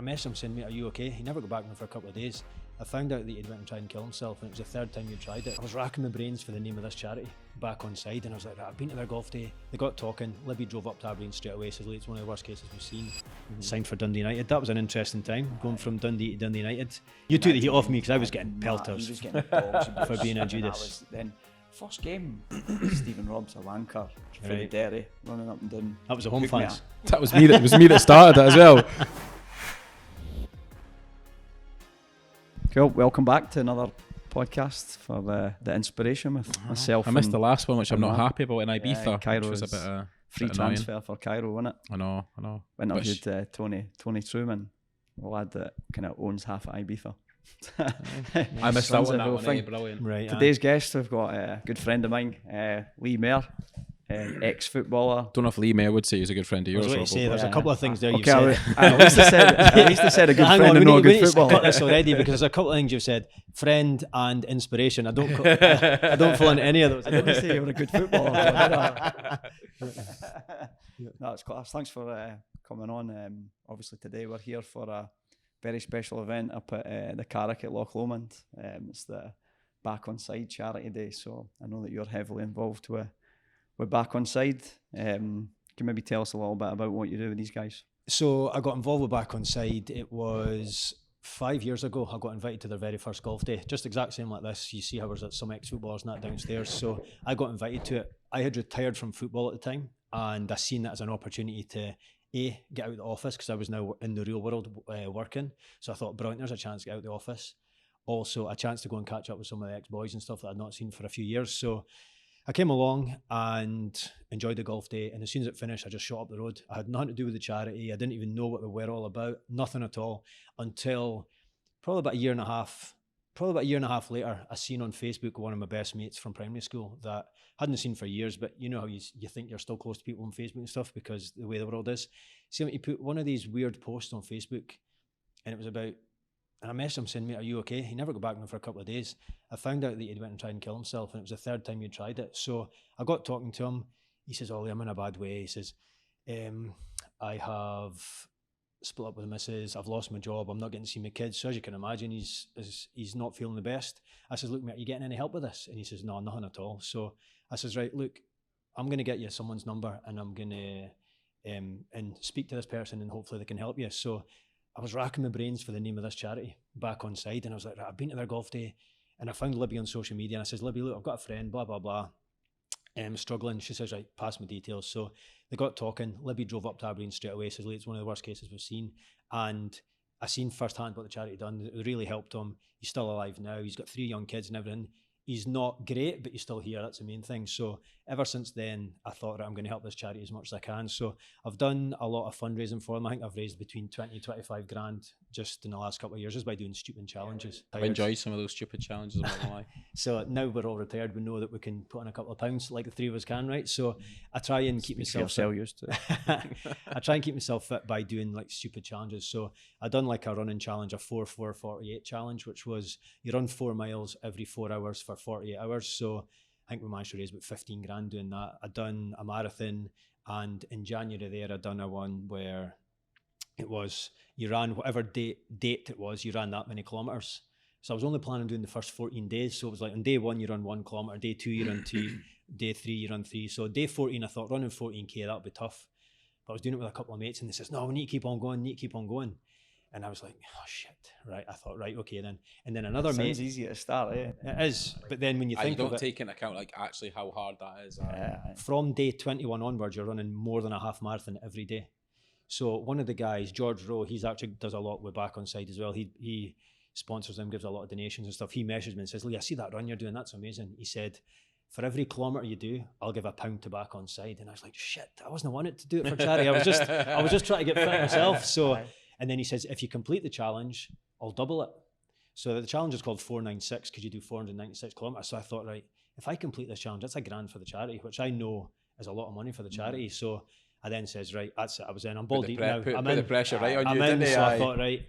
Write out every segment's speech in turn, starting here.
I messaged him saying, mate, are you okay? He never got back to me for a couple of days. I found out that he'd went and tried and kill himself, and it was the third time he'd tried it. I was racking my brains for the name of this charity, Back Onside, and I was like, right, I've been to their golf day. They got talking. Libby drove up to Aberdeen straight away, says, it's one of the worst cases we've seen. Signed for Dundee United. That was an interesting time, going from Dundee to Dundee United. You took the heat off me because I was getting pelters. He was getting dogs for being a Judas. Then first game, Stephen Robb's a wanker, very dirty, running up and down. That was the home fans. That was me. It was me that started it as well. Cool. Welcome back to another podcast for the inspiration with myself. I missed the last one, which I'm not happy about in Ibiza. Cairo which was a bit free bit transfer annoying. for Cairo, wasn't it? I know. Interviewed Tony Truman, the lad that kind of owns half of Ibiza. I missed out on that whole one. thing. Brilliant. Right. Today's guest, we've got a good friend of mine, Mair, ex-footballer. Don't know if Lee Mair would say he's a good friend of I was yours. going to say, there's a couple of things there you've Okay, said. at least I said a good Hang friend on, and not a good we footballer. cut this already because there's a couple of things you've said. Friend and inspiration. I don't fall into any of those. I didn't say you were a good footballer. No, it's class. Thanks for coming on. Obviously today we're here for a very special event up at the Carrick at Loch Lomond. It's the Back Onside charity day, so I know that you're heavily involved with Back Onside. Can you maybe tell us a little bit about what you do with these guys? So I got involved with Back Onside. It was 5 years ago. I got invited to their very first golf day. Just exact same like this. You see how there's some ex-footballers and that downstairs. So I got invited to it. I had retired from football at the time, and I seen that as an opportunity to get out of the office because I was now in the real world working. So I thought, brilliant, there's a chance to get out of the office. Also a chance to go and catch up with some of the ex-boys and stuff that I'd not seen for a few years. So I came along and enjoyed the golf day, and as soon as it finished, I just shot up the road. I had nothing to do with the charity. I didn't even know what they were all about, nothing at all, until probably about a year and a half later, I seen on Facebook one of my best mates from primary school that I hadn't seen for years, but you know how you think you're still close to people on Facebook and stuff because the way the world is. See, he put one of these weird posts on Facebook, and it was about, and I messaged him saying, mate, are you okay? He never got back to me for a couple of days. I found out that he'd went and tried and kill himself, and it was the third time he'd tried it. So I got talking to him. He says, Ollie, I'm in a bad way. He says, I have split up with the missus. I've lost my job. I'm not getting to see my kids. So as you can imagine, he's not feeling the best. I says, look, mate, are you getting any help with this? And he says, no, nothing at all. So I says, right, look, I'm going to get you someone's number, and I'm going to and speak to this person, and hopefully they can help you. So I was racking my brains for the name of this charity, Back Onside, and I was like, right, I've been to their golf day, and I found Libby on social media, and I says, Libby, look, I've got a friend, blah, blah, blah, struggling. She says, right, pass me details. So they got talking. Libby drove up to Aberdeen straight away, says, it's one of the worst cases we've seen. And I seen firsthand what the charity done. It really helped him. He's still alive now. He's got 3 young kids and everything. He's not great, but he's still here. That's the main thing. So ever since then, I thought, right, I'm going to help this charity as much as I can. So I've done a lot of fundraising for them. I think I've raised between 20 and 25 grand just in the last couple of years just by doing stupid challenges. I enjoyed some of those stupid challenges. I'm not gonna lie. So now we're all retired, we know that we can put in a couple of pounds like the 3 of us can, right? So I try and keep myself used to. I try and keep myself fit by doing like stupid challenges. So I done like a running challenge, a 4-4-48 challenge, which was you run 4 miles every 4 hours for 48 hours. So I think we managed to raise about 15 grand doing that. I done a marathon, and in January there I done a one where it was you ran whatever date it was, you ran that many kilometers. So I was only planning on doing the first 14 days. So it was like on day 1 you run 1 kilometer, day 2 you run 2, day 3 you run 3. So day 14 I thought running 14k that would be tough. But I was doing it with a couple of mates, and they says, no, we need to keep on going, And I was like, oh shit, right. I thought, right, okay then. And then another mate. Sounds easy to start, eh? It is, but then when you think don't of it, take into account like actually how hard that is. from day 21 onwards, you're running more than a half marathon every day. So one of the guys, George Rowe, he's actually does a lot with Back Onside as well. He sponsors them, gives a lot of donations and stuff. He messaged me and says, Lee, I see that run you're doing. That's amazing. He said, for every kilometre you do, I'll give £1 to Back Onside. And I was like, shit, I wasn't wanting to do it for charity. I was just trying to get fit myself. So, and then he says, if you complete the challenge, I'll double it. So the challenge is called 496 because you do 496 kilometres. So I thought, right, if I complete this challenge, that's £1,000 for the charity, which I know is a lot of money for the charity. So I then says, right, that's it. I was in. I'm ball deep now. Put the pressure right on you, I'm in, didn't he? so I thought, right.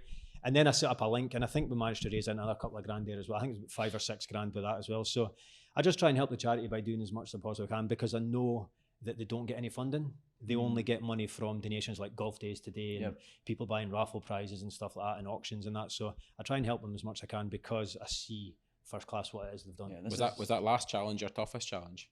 And then I set up a link, and I think we managed to raise another couple of grand there as well. I think it was 5 or 6 grand with that as well. So I just try and help the charity by doing as much as I possibly can, because I know that they don't get any funding. they only get money from donations like golf days today and people buying raffle prizes and stuff like that and auctions and that. So I try and help them as much as I can because I see first class what it is they've done. Yeah, was that last challenge your toughest challenge?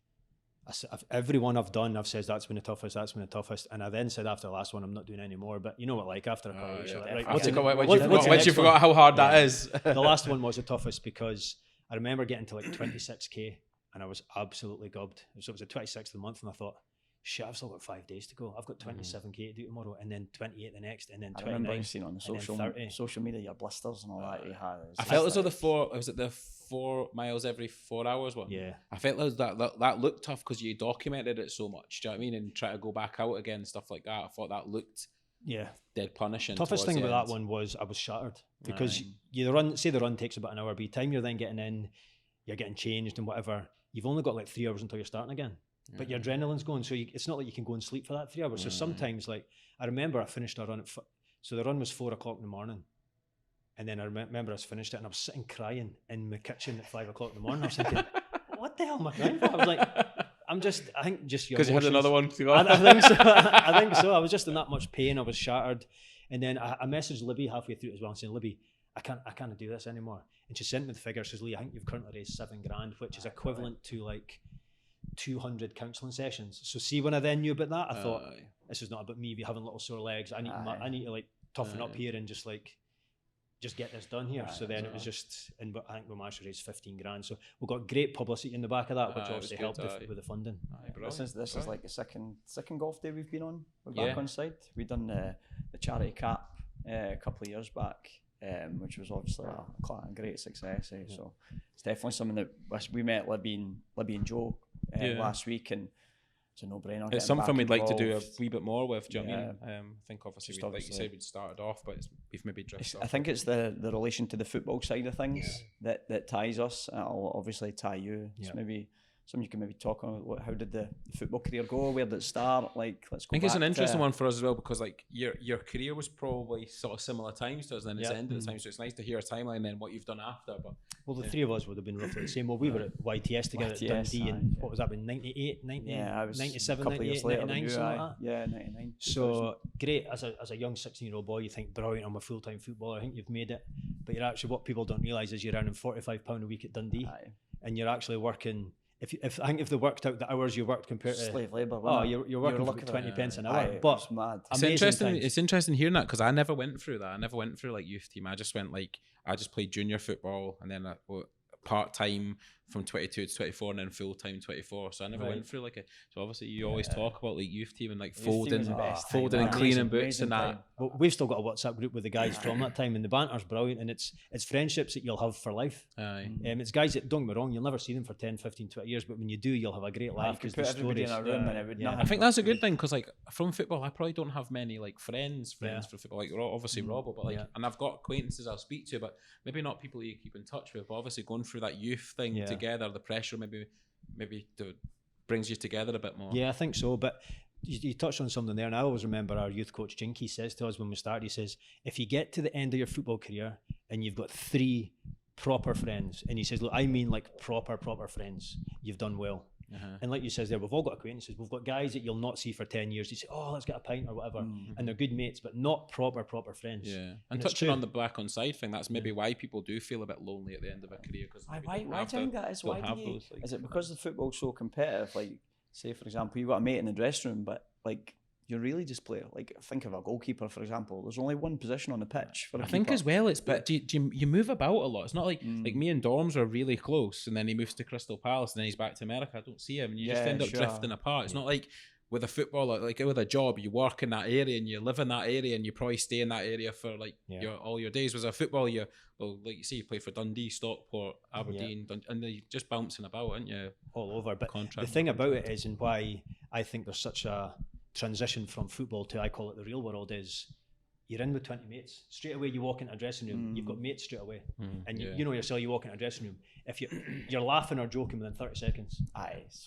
Every one I've done, I've said that's been the toughest, and I then said after the last one I'm not doing any more. But you know what, like after a couple weeks, you're like, right, once you forgot how hard that is. The last one was the toughest because I remember getting to like 26k and I was absolutely gubbed. So it was the 26th of the month, and I thought, shit, I've still got 5 days to go. I've got 27k to do tomorrow, and then 28 the next, and then 29. I remember seeing on the social media your blisters and all that you had. I felt as though the 4 miles every 4 hours one. Yeah, I felt as that looked tough because you documented it so much. Do you know what I mean? And try to go back out again, stuff like that. I thought that looked dead punishing. Toughest thing about that one was I was shattered because the run takes about an hour. By the time you're then getting in, you're getting changed and whatever. You've only got like 3 hours until you're starting again. But your adrenaline's going, so it's not like you can go and sleep for that 3 hours. So sometimes, like, I remember I finished a run so the run was 4 o'clock in the morning. And then I remember I finished it and I was sitting crying in my kitchen at 5 o'clock in the morning. I was thinking, what the hell am I crying for? I was like, I think just your because you had another one to go. I think so. I think so. I was just in that much pain. I was shattered. And then I messaged Libby halfway through it as well, saying, Libby, I can't do this anymore. And she sent me the figure. She says, Lee, I think you've currently raised $7,000, which is equivalent to like 200 counselling sessions. So see, when I then knew about that, I thought, this is not about me having little sore legs. I need to like toughen up here and just get this done here. So then it was just, and I think we managed to raise 15 grand. So we've got great publicity in the back of that, which obviously helped with the funding. This is like the second golf day we've been on. We're back on side. We done the charity cap a couple of years back, which was obviously a great success. So it's definitely something that we met Libby and Joe last week, and it's a no-brainer. It's something we'd like to do a wee bit more with. Do you know what I mean? I think obviously, like you said, we'd started off, but we've maybe drifted off. I think it's the relation to the football side of things that ties us. It'll obviously tie you. It's maybe something you can maybe talk on. How did the football career go? Where did it start? Like, let's go. I think it's an interesting one for us as well because like your career was probably sort of similar times to us, and then it's the end of the time. So it's nice to hear a timeline and then what you've done after. But the three of us would have been roughly the same. Well, we were at YTS together at Dundee, and what was that? In 98, 90, I was 97, a couple 98, years later 99, something like that. Yeah, 99. So great as a young 16-year-old boy, you think, brilliant, I'm a full-time footballer. I think you've made it, but you're actually, what people don't realise is you're earning £45 a week at Dundee, and you're actually working. If I think if they worked out the hours you worked compared to slave labour, you're working for 20 pence an hour. But it's mad. It's interesting hearing that because I never went through that. I never went through like youth team. I just played junior football and then part time from 22 to 24 and then full time 24. So I never went through so obviously you always talk about like youth team and like folding and cleaning boots and that. But we've still got a WhatsApp group with the guys from that time, and the banter's brilliant, and it's friendships that you'll have for life. It's guys that, don't get me wrong, you'll never see them for 10, 15, 20 years, but when you do, you'll have a great laugh because the stories. I think that's a good thing because like from football, I probably don't have many like friends for football. Like obviously Robbo, but and I've got acquaintances I'll speak to, but maybe not people you keep in touch with. But obviously going through that youth thing together, the pressure maybe brings you together a bit more. Yeah, I think so. But you touched on something there, and I always remember our youth coach Jinky says to us when we started, he says, if you get to the end of your football career and you've got 3 proper friends, and he says, look, I mean like proper friends, you've done well. And like you says there, we've all got acquaintances. We've got guys that you'll not see for 10 years. You say, oh, let's get a pint or whatever. And they're good mates, but not proper friends. Yeah. And touching on the black on side thing, that's maybe why people do feel a bit lonely at the end of a career. Why do you think that is? Is it because the football's so competitive? Like, say, for example, you've got a mate in the dressing room, but like, you're really just player. Like, think of a goalkeeper, for example. There's only one position on the pitch for a keeper. I think as well, it's but you move about a lot. It's not like me and Dorms are really close, and then he moves to Crystal Palace, and then he's back to America. I don't see him, and you just end up drifting apart. It's not like with a footballer, like with a job, you work in that area and you live in that area, and you probably stay in that area for like all your days. Was a football, like you say, you play for Dundee, Stockport, Aberdeen, and you're just bouncing about, aren't you? All over. But the thing about it is, and why I think there's such a transition from football to, I call it the real world, is you're in with 20 mates. Straight away you walk into a dressing room, you've got mates straight away. And you know yourself, you walk into a dressing room, if you're laughing or joking within 30 seconds.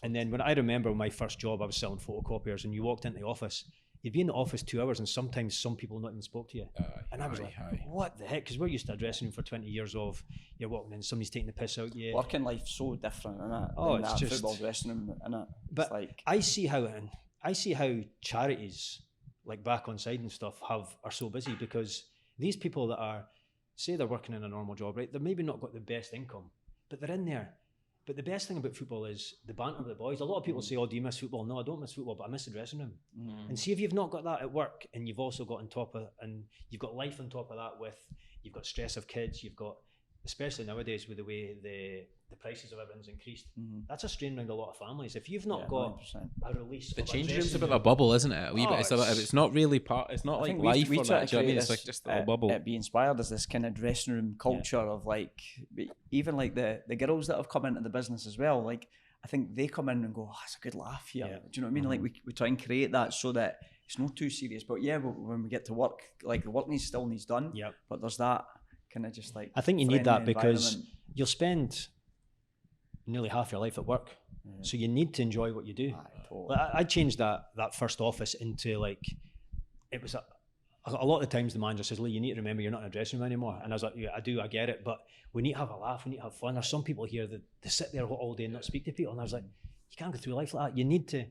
And then when I remember my first job, I was selling photocopiers, and you walked into the office, you'd be in the office 2 hours and sometimes some people not even spoke to you. And I was like, what the heck? Because we're used to a dressing room for 20 years of you're walking in, somebody's taking the piss out you. Working life's so different, isn't it? Oh, it's just football dressing room, isn't it? But like, I see how, and I see how charities like back Onside and stuff are so busy, because these people that are, say they're working in a normal job, right? They've maybe not got the best income, but they're in there. But the best thing about football is the banter with the boys. A lot of people say, oh, do you miss football? No, I don't miss football, but I miss the dressing room. And see if you've not got that at work, and you've also got on top of, and you've got life on top of that with, you've got stress of kids, you've got, especially nowadays with the way the prices of everything's increased, that's a strain around a lot of families. If you've not got 100%. a release, The of changing a room's a dressing bit of a bubble, isn't it? A wee Oh, bit. It's not really part. It's not I like think life we or try that. to Do you know what I mean? create It's like this, just a little bubble. Be inspired as this kind of dressing room culture of like, even like the girls that have come into the business as well. Like, I think they come in and go, oh, it's a good laugh here. Yeah. Do you know what I mean? Like we try and create that so that it's not too serious. But yeah, when we get to work, like the work still needs done. Yeah. But there's that kind of just like, I think you need that friendly because environment. you'll spend nearly half your life at work. So you need to enjoy what you do. Totally. I changed that first office into like, it was a lot of the times the manager says, Lee, you need to remember you're not in a dressing room anymore. And I was like, yeah, I get it, but we need to have a laugh, we need to have fun. There's some people here that they sit there all day and not speak to people. And I was like, you can't go through life like that. You need to,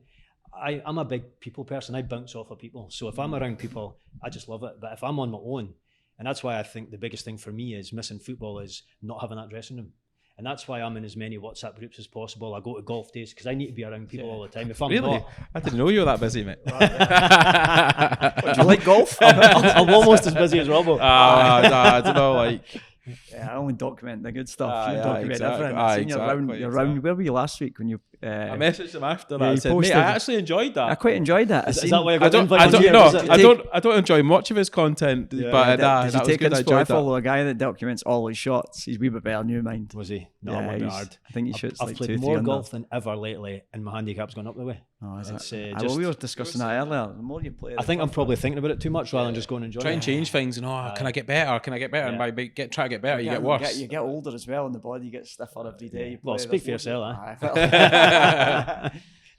I'm a big people person. I bounce off of people. So if I'm around people, I just love it. But if I'm on my own, and that's why I think the biggest thing for me is missing football is not having that dressing room. And that's why I'm in as many WhatsApp groups as possible. I go to golf days because I need to be around people all the time. If I'm Really? not, I didn't know you were that busy, mate. Do you like golf? I'm almost as busy as Robbo. I don't know, like. Yeah, I only document the good stuff. You Yeah, document exactly. everything. I've seen Exactly. you're round. Where were you last week when you? I messaged him after that. yeah, I you said, mate, posted- I actually enjoyed that. I quite enjoyed that. Is that why I I got don't, invited I don't, here? no, Was it- I don't enjoy much of his content, Yeah. but Did that you was take good. I inspo? I enjoyed that. follow a guy that documents all his shots. He's a wee bit better than you, mind. Was he? No, Yeah, I'm a bit he's- hard. I think he shoots I've like played 2-3 more under. golf than ever lately, and my handicap's gone up the way. Oh, is It's, it? just- We were discussing that earlier. The more you play, I think I'm probably thinking about it too much rather than just going and enjoying Try it. and change things and can I get better? Can I get better? And Yeah. by try to get better, you get worse. You get older as well, and the body gets stiffer every day. You Well, play, speak there's for yourself, loads of-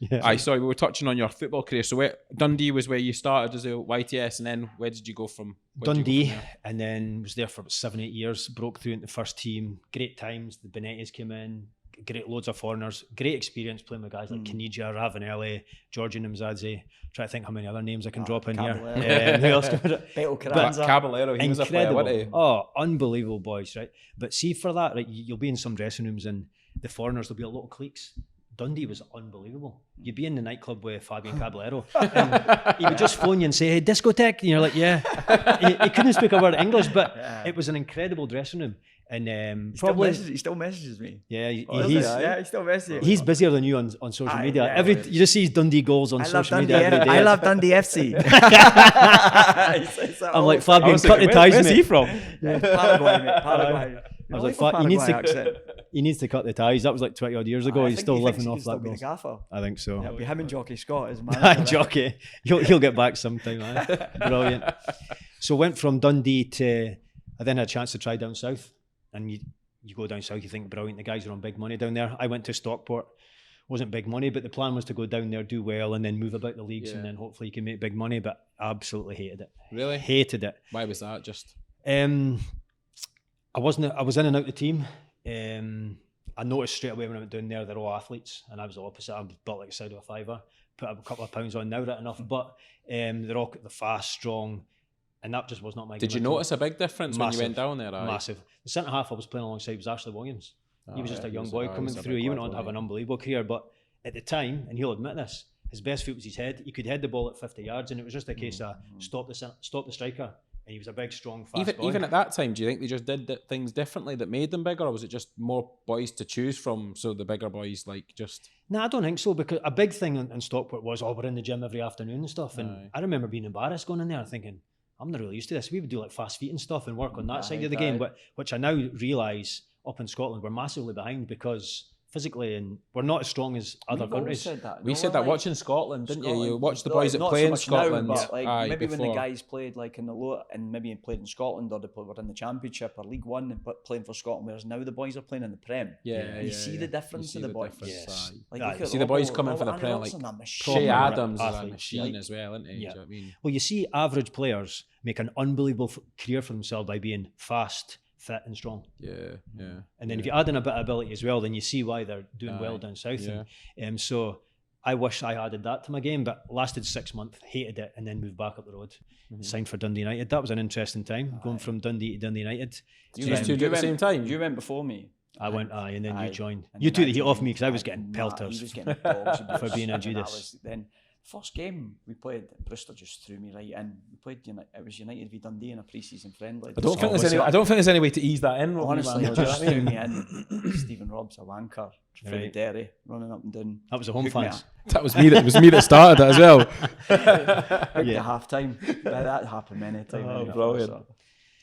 Yeah. Aye, sorry, we were touching on your football career. So Dundee was where you started as a YTS, and then where did you go from? where did you go Dundee, from there? and then was there for about 7-8 years. Broke through into the first team. Great times. The Benitez came in. Great, loads of foreigners. Great experience playing with guys like Caniggia, Ravanelli, Giorgio Nimzadze. Try to think how many other names I can drop in here. Caballero. Who else? Beto But Carranza. Caballero, he was a player, wasn't he? Oh, unbelievable boys, right? But see, for that, right, you'll be in some dressing rooms and the foreigners, there'll be a lot of cliques. Dundee was unbelievable. You'd be in the nightclub with Fabian Caballero, and he would just phone you and say, "Hey, discotheque," and you're like, "Yeah." He couldn't speak a word of English, but it was an incredible dressing room. And He still messages me. yeah, He still messages me. he's busier than you on social Aye, media. yeah, You just see his Dundee goals on I love social Dundee. media every day. I love Dundee FC. I'm like, Fabian, cut the ties, Where's mate. he from? Paraguay, mate. Paraguay. I was like, he needs to cut the ties. That was like 20 odd years ago. He's still living off that goal. Gaffer. I think so. It'll be him and Jockey Scott as manager. Aye, Jockey. He'll get back sometime. Aye. Brilliant. So went from Dundee to, I then had a chance to try down south. And you go down south, you think, brilliant, the guys are on big money down there. I went to Stockport. Wasn't big money, but the plan was to go down there, do well, and then move about the leagues, and then hopefully you can make big money. But I absolutely hated it. Really? Hated it. Why was that? Just I was in and out the team. I noticed straight away when I went down there, they're all athletes, and I was the opposite. I'm built like a side of a fiver, put a couple of pounds on now, right enough, but they're all fast, strong, and that just was not my game. did you at all. notice a big difference when you went down there? Aye? Massive. The centre half I was playing alongside was Ashley Williams. He was just a young boy he coming was a through. big He went lad, on to have wasn't an unbelievable career, but at the time, and he'll admit this, his best foot was his head. He could head the ball at 50 yards, and it was just a case of stop the striker. And he was a big, strong, fast boy. Even at that time, do you think they just did things differently that made them bigger, or was it just more boys to choose from? So the bigger boys just. No, I don't think so, because a big thing in Stockport was, we're in the gym every afternoon and stuff. And I remember being embarrassed going in there and thinking, I'm not really used to this. We would do like fast feet and stuff and work on that side of the game, but which I now realise up in Scotland we're massively behind because physically and we're not as strong as other countries. We said that watching Scotland, didn't you? You watched the boys that play in Scotland. Now, but like maybe when the before. guys played like in the lower and maybe played in Scotland or they were in the Championship or League One and playing for Scotland, whereas now the boys are playing in the Prem. You see the difference in the boys. Yes. Like, Aye. look at See the boys Robbo- coming for the Robbo Prem, Anderson, like a machine. Shea Adams is a athlete. machine as well, isn't he? Yeah. Do you know what I mean? Well, you see average players make an unbelievable career for themselves by being fast, fit and strong. Yeah. And then if you add in a bit of ability as well, then you see why they're doing well Aye. down south. Yeah. And so I wish I added that to my game, but lasted 6 months, hated it, and then moved back up the road. Signed for Dundee United. That was an interesting time, going from Dundee to Dundee United. You two do at the same time? You went before me. I went, and then you joined. You took the heat off me because I was getting pelters. He was getting dogs for being a Judas. Then first game we played, Brewster just threw me right in. We played it was United v Dundee in a pre-season friendly. I don't think there's any way to ease that in. Honestly, just threw me in. Stephen Robb's a wanker, Freddie Derry running up and down. That was the home fans. That was me. It was me that started it as well. Yeah, half time. That happened many times. Oh, brilliant!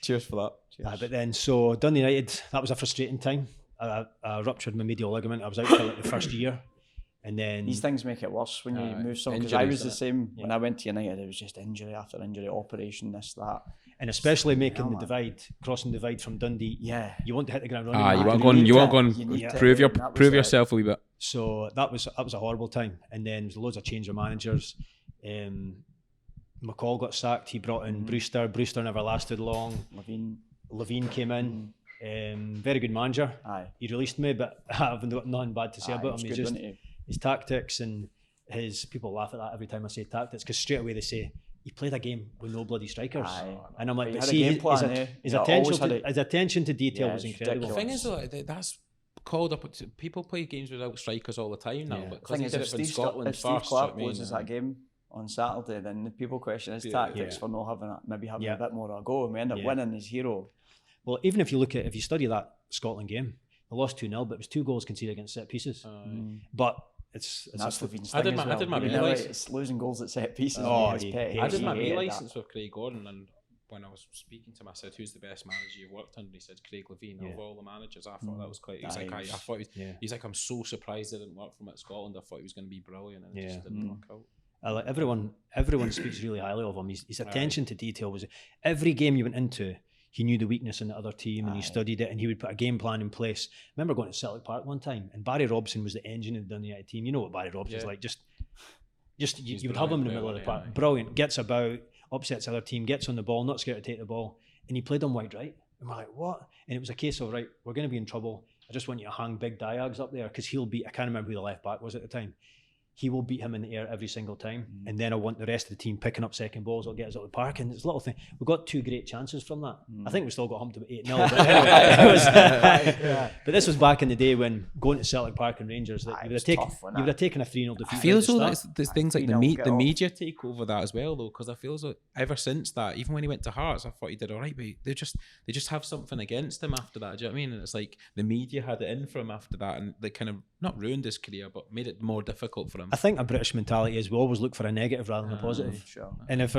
Cheers for that. Cheers. But then, so Dundee United, that was a frustrating time. I ruptured my medial ligament. I was out for like the first year. And then these things make it worse when you move something. Because I was the same when I went to United. It was just injury after injury, operation, this, that. And especially making the divide, crossing the divide from Dundee. Yeah, you want to hit the ground running. You want to prove yourself a wee bit. So that was a horrible time. And then there was loads of change of managers. McCall got sacked. He brought in Brewster. Brewster never lasted long. Levine came in. Very good manager. Aye. He released me, but I haven't got nothing bad to say about him. He's just his tactics and his people laugh at that every time I say tactics because straight away they say he played a game with no bloody strikers. And I'm like, but see, his attention to detail was incredible. The thing is, that's called up. People play games without strikers all the time now. But because he did it in Scotland if Steve Clark loses that game on Saturday, then the people question his tactics for not having a bit more of a go, and we end up winning his hero. Well, even if you study that Scotland game, they lost 2-0, but it was 2 goals conceded against set pieces. But it's that's Levine's I thing did my B license. It's losing goals at set pieces. I did my B license with Craig Gordon, and when I was speaking to him, I said, "Who's the best manager you've worked under?" He said, "Craig Levine." Of all the managers, I thought that was quite. He's like, I thought he's like, "I'm so surprised I didn't work for him at Scotland. I thought he was going to be brilliant, and it just didn't work out." Everyone speaks really highly of him. His attention to detail was every game you went into. He knew the weakness in the other team and he studied it and he would put a game plan in place. I remember going to Celtic Park one time and Barry Robson was the engine of the Dundee United team. You know what Barry Robson is like. You would have him in the middle of the park. Brilliant. Gets about, upsets the other team, gets on the ball, not scared to take the ball. And he played on wide right. And we're like, what? And it was a case of, right, we're going to be in trouble. I just want you to hang big Diags up there because he'll beat, I can't remember who the left back was at the time. He will beat him in the air every single time. And then I want the rest of the team picking up second balls that'll get us out of the park. And it's a little thing. We got 2 great chances from that. I think we still got humped about 8-0. But anyway, but this was back in the day when going to Celtic Park and Rangers, that you would have taken a 3-0 defeat. I feel as though there's things like the media take over that as well, though, because I feel as though ever since that, even when he went to Hearts, I thought he did all right, but they just have something against him after that. Do you know what I mean? And it's like the media had it in for him after that, and they kind of not ruined his career, but made it more difficult for him. I think a British mentality is we always look for a negative rather than a positive. Sure. And if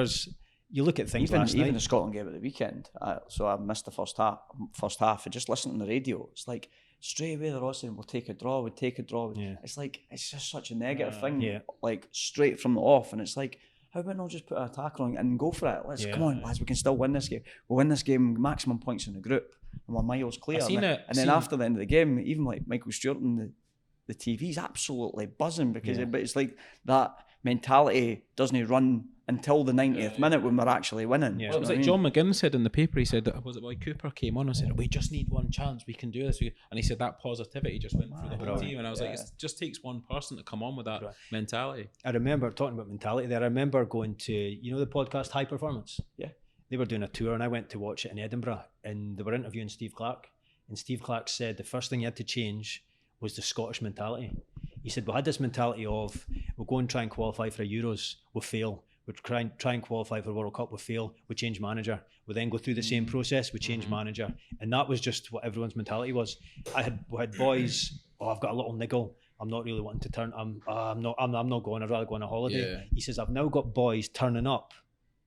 you look at things even the Scotland game at the weekend, so I missed the first half, and just listening to the radio, it's like straight away they're all saying we'll take a draw. It's like it's just such a negative thing, like straight from the off, and it's like, how about not just put an attack on and go for it? Come on, lads, we can still win this game. We'll win this game, maximum points in the group, and we're miles clear. Then after the end of the game, even like Michael Stewart and the TV's absolutely buzzing because but it's like that mentality doesn't run until the 90th minute when we're actually winning. Well, it was like John McGinn said in the paper, he said, was it Cooper came on and said, we just need one chance, we can do this. And he said that positivity just went through the whole team. And I was like, it just takes one person to come on with that mentality. I remember talking about mentality there. I remember going to, the podcast High Performance? Yeah. They were doing a tour and I went to watch it in Edinburgh and they were interviewing Steve Clark. And Steve Clark said the first thing he had to change was the Scottish mentality. He said, we had this mentality of, we'll go and try and qualify for a Euros, we'll fail. We'll try and qualify for the World Cup, we'll fail, we'll change manager. We'll then go through the same process, we change manager. And that was just what everyone's mentality was. We had boys, I've got a little niggle, I'm not really wanting to turn, I'm not going, I'd rather go on a holiday. Yeah. He says, I've now got boys turning up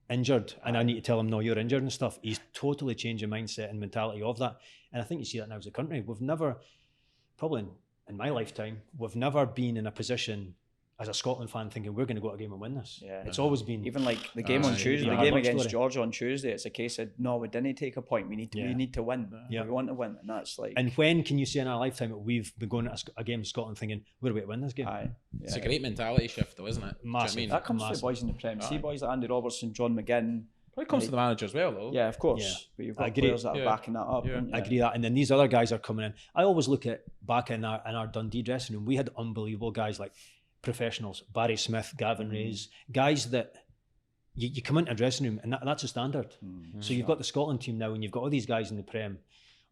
injured and I need to tell them, no, you're injured and stuff. He's totally changing mindset and mentality of that. And I think you see that now as a country. We've never, probably in my lifetime, we've never been in a position as a Scotland fan thinking we're going to go to a game and win this. Yeah. It's always been even like the game on Tuesday, the game against Georgia on Tuesday. It's a case of no, we didn't take a point. We need to win. Yeah. We want to win, and that's like. And when can you say in our lifetime that we've been going to a game in Scotland thinking we're going to win this game? It's a great mentality shift, though, isn't it? Massive. You know that comes from the boys in the Prem. See boys like Andy Robertson, John McGinn. Probably comes to the manager as well, though. Yeah, of course. Yeah. But you've got players that are backing that up. Yeah. I agree that. And then these other guys are coming in. I always look at back in our Dundee dressing room. We had unbelievable guys like professionals, Barry Smith, Gavin Reyes, guys that you come into a dressing room and that's a standard. So you've got the Scotland team now and you've got all these guys in the Prem,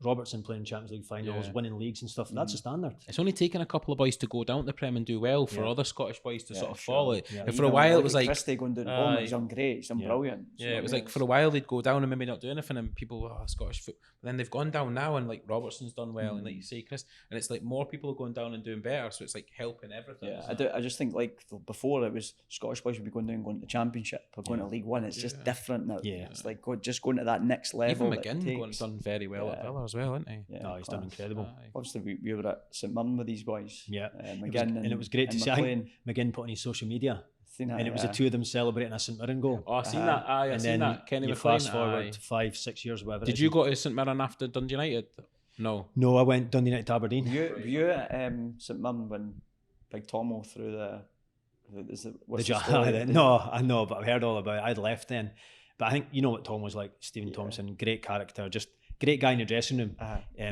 Robertson playing Champions League finals, winning leagues and stuff. That's a standard. It's only taken a couple of boys to go down to the Prem and do well for other Scottish boys to sort of follow it. Yeah. And for a while it was like Christie going down the bottom, he's done great, he's done brilliant. Yeah, it was like for a while they'd go down and maybe not do anything, and people, Scottish foot. But then they've gone down now, and like Robertson's done well, and like you say, Chris, and it's like more people are going down and doing better, so it's like helping everything. Yeah, I just think like before it was Scottish boys would be going down, going to the Championship or going to League One. It's just different now. Yeah, it's like just going to that next level. Even McGinn done very well at Villa as well, hasn't he? Yeah, he's done incredible. Obviously, we were at St Mirren with these boys. Yeah, McGinn it was great to see. I think McGinn put on his social media, and it was the two of them celebrating a St Mirren goal. Oh, I seen that. I seen that. Kenny McLean. Fast forward 5-6 years, whatever. Did you go to St Mirren after Dundee United? No, I went Dundee United to Aberdeen. Were you at St Mirren when Big Tomo threw No, I know, but I've heard all about it. I'd left then, but I think you know what Tom was like. Stephen Thompson, great character, just great guy in the dressing room,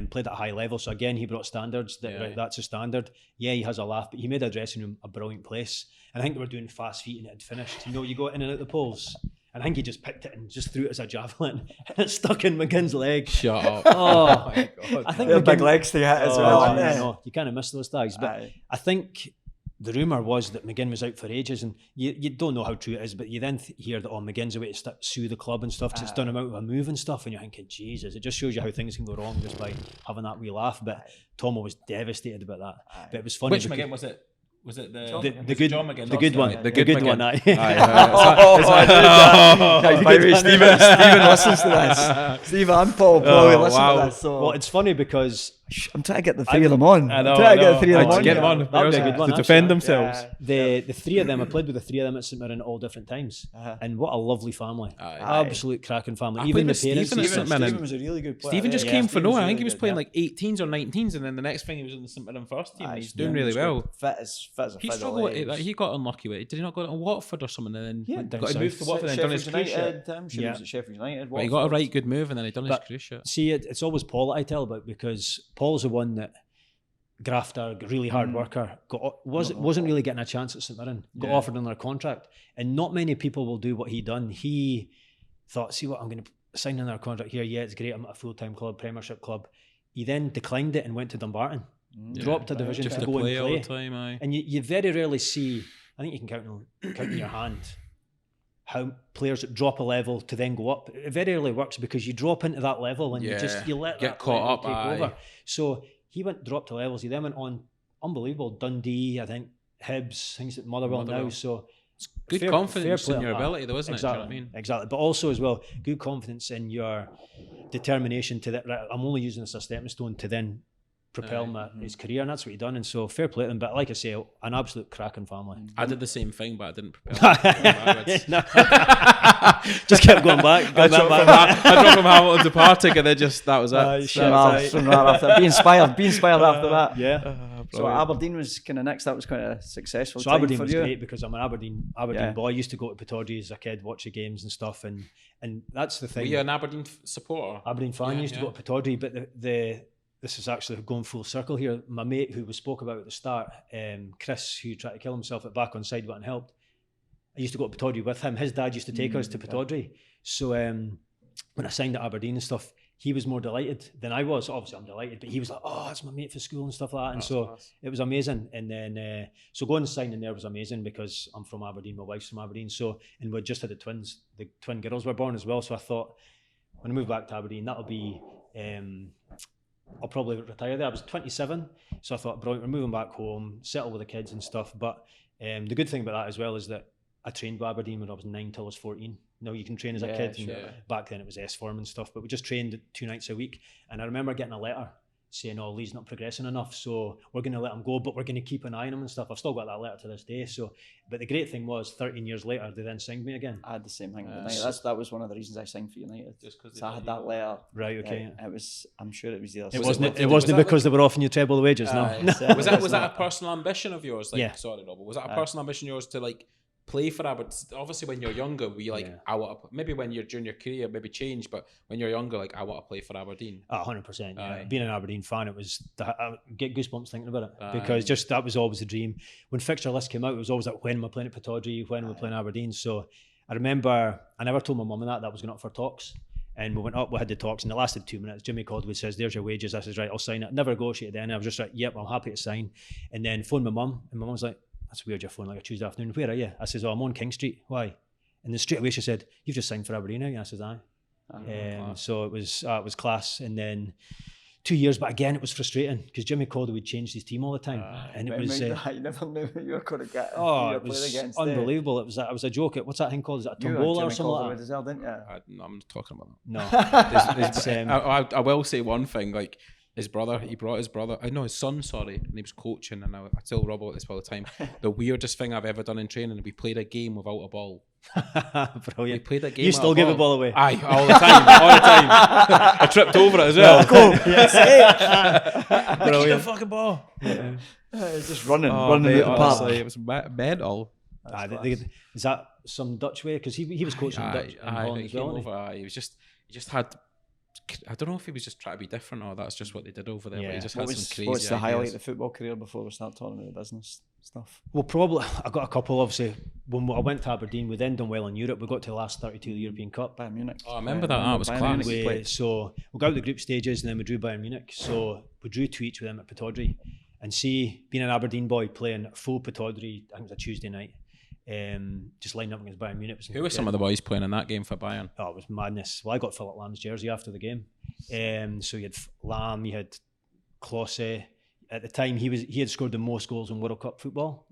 played at a high level. So again, he brought standards. That's a standard. Yeah, he has a laugh, but he made a dressing room a brilliant place. And I think they were doing fast feet and it had finished. You know, you go in and out the poles. And I think he just picked it and just threw it as a javelin, and it stuck in McGinn's leg. Shut up! Oh my God! I think McGinn, big legs to hit as well. I know. You kind of miss those guys, but I think the rumour was that McGinn was out for ages, and you don't know how true it is, but you then hear that McGinn's away to sue the club and stuff because it's done him out with a move and stuff, and you're thinking, Jesus, it just shows you how things can go wrong just by having that wee laugh. But Tomo was devastated about that. But it was funny. Which McGinn was it? Was it the good John McGinn? The good one. The good one. Stephen listens to this. Stephen and Paul probably listen to this. So. Well, it's funny because I'm trying to get the three of them on. I know. I'm trying to get the three of them on. Get them on. That'd be a good one, to defend themselves. The three of them, I played with the three of them at St Mirren at all different times, and what a lovely family, absolute cracking family. Even the parents. Stephen was a really good player. Stephen just came for nowhere. I think he was playing like 18s or 19s, and then the next thing he was in the St Mirren first team. He's doing really well. Fit as a he struggled. He got unlucky with it. Did he not go to Watford or something, and then got to move to Watford and done his cruise ship? He was at Sheffield United. But he got a right good move, and then he done his cruise ship. See, it's always Paul that I tell about, because Paul's the one that grafter, really hard worker, wasn't really getting a chance at St Mirren, got offered another contract, and not many people will do what he done. He thought, see what, I'm going to sign another contract here. Yeah, it's great. I'm at a full-time club, Premiership club. He then declined it and went to Dumbarton, dropped a division just to go play and play. All the time, and you very rarely see, I think you can count in your hand how players drop a level to then go up. It very rarely works because you drop into that level and you let get that caught level up take over. So he dropped to levels. He then went on, unbelievable, Dundee, I think, Hibs, things at Motherwell now. So it's good confidence in your ability, though, isn't it? Do you know what I mean? Exactly. But also as well, good confidence in your determination to that. Right, I'm only using this as a stepping stone to then propel his career, and that's what he done. And so fair play to him. But like I say, an absolute cracking family. I did the same thing, but I didn't propel just kept going back. I dropped from Hamilton to Partick, and then that was it. Be inspired after that. Yeah. So Aberdeen was kind of next. That was quite a successful. So time Aberdeen for was you. great because I'm an Aberdeen boy. I used to go to Pittodrie as a kid, watch the games and stuff, and that's the thing. Were you an Aberdeen supporter? Aberdeen fan. Used to go to Pittodrie, but this is actually going full circle here. My mate who we spoke about at the start, Chris, who tried to kill himself at back Onside, went and helped. I used to go to Pittodrie with him. His dad used to take us to Pittodrie. So when I signed at Aberdeen and stuff, he was more delighted than I was. Obviously, I'm delighted, but he was like, "Oh, that's my mate for school and stuff like that." And so class. It was amazing. And then so going and signing there was amazing because I'm from Aberdeen. My wife's from Aberdeen. So and we just had the twin girls were born as well. So I thought when I move back to Aberdeen, that'll be. I'll probably retire there. I was 27, so I thought, brilliant, we're moving back home, settle with the kids and stuff. But the good thing about that as well is that I trained with Aberdeen when I was 9 till I was 14. Now you can train as a kid. Sure. Back then it was S-form and stuff, but we just trained 2 nights a week. And I remember getting a letter saying, "Oh, Lee's not progressing enough, so we're going to let him go, but we're going to keep an eye on him and stuff." I've still got that letter to this day. So, but the great thing was, 13 years later, they then signed me again. I had the same thing. That was one of the reasons I signed for United. Just because I had that letter. Right. Okay. It was. I'm sure it was the other. It wasn't because they were offering you treble the wages. No. Was that a personal ambition of yours? Like, sorry, Robert. Was that a personal ambition of yours to like play for Aberdeen? Obviously, when you're younger, I want to. Maybe when you're during your career, maybe change. But when you're younger, like I want to play for Aberdeen. 100%. Yeah. Aye. Being an Aberdeen fan, it was. I get goosebumps thinking about it because just that was always the dream. When fixture list came out, it was always like, when am I playing at Pittodrie? When am I playing Aberdeen? So I remember I never told my mum that was going up for talks. And we went up, we had the talks, and it lasted 2 minutes. Jimmy Caldwell says, "There's your wages." I says, "Right, I'll sign it." Never negotiated then. I was just like, "Yep, I'm happy to sign." And then phoned my mum, and my mum was like, "That's weird, you're phoning like a Tuesday afternoon. Where are you?" I says, "Oh, I'm on King Street." "Why?" And then straight away she said, "You've just signed for Aberdeen, haven't you?" I says, "Aye." So it was class. And then 2 years, but again, it was frustrating because Jimmy Caldwell would change his team all the time, and it was. You never knew who you were going to get. It was unbelievable. It was a joke. What's that thing called? Is it a tombola or something like that? Well, didn't you? I'm not talking about No. that. I will say one thing. Like his brother, he brought his brother. I know his son. Sorry, and he was coaching, and I tell Rob about this all the time. The weirdest thing I've ever done in training. We played a game without a ball. Brilliant. We played a game. You still give a ball away? Aye, all the time. I tripped over it as well. Cool. Yes. Brilliant. Keep the fucking ball. Just running out the park. It was mental. Is that some Dutch way? Because he was coaching Dutch in Holland as well. He just had. I don't know if he was just trying to be different or that's just what they did over there. But he just had some crazy. What's the highlight ideas. of the football career before we start talking about the business stuff? Well, probably I got a couple. Obviously, when I went to Aberdeen, we then done well in Europe. We got to the last 32 of the European Cup. Bayern Munich. Oh, I remember that. That was class. So we got out the group stages and then we drew Bayern Munich. So we drew 2-2 with them at Pittodrie. And see, being an Aberdeen boy playing full Pittodrie, I think it was a Tuesday night. Just lining up against Bayern Munich. Who were some of the boys playing in that game for Bayern? Oh, it was madness. Well, I got Philip Lamb's jersey after the game. So you had Lamb, you had Klose. At the time, he had scored the most goals in World Cup football.